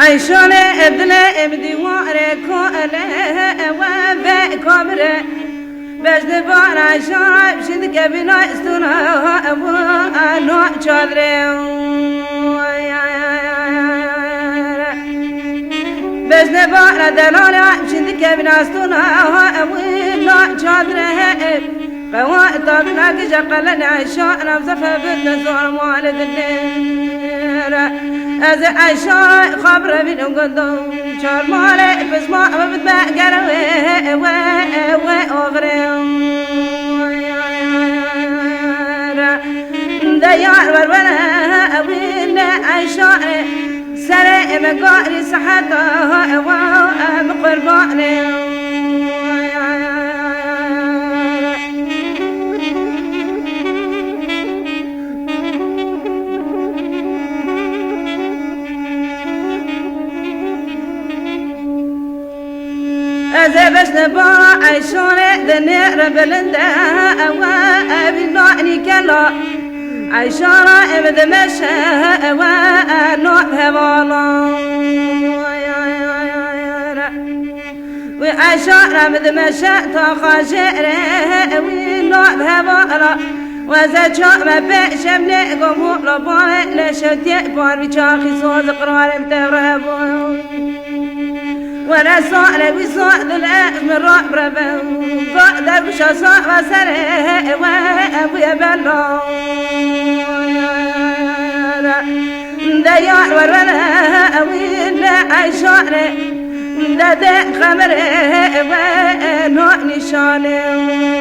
عيشان ابدنا ابدي واركو له وفي كبره بجد بار عيشان بشد كبنا استنا ابو انا چادره بجد بار دلال بشد كبنا استنا ابو انا چادره قوا طابنا كجقل عيشان نمزف بدنا زور والد النير از عیشان خبر بینم گندم چار ماله پس ما بد بگره و آورم دیار ورونه اوین عیشان سر مقاری صحتا و قربانه أزبشنا با عيشون دنير بلنده أبي نعني كلا عيشون إبد مشى ونوبها بالا وعيشون إبد مشى تخاشره ونوبها بالا وزجاء ما بيشم لقمو لبان لشتي بار بيشاخي صوت قرار متغربون وانا صالح وصاد الأم الرعب ربا قادر بشاصا وسره وابويا بلو ديار ورنا وين عيشانه دد خمره ونوع نشانه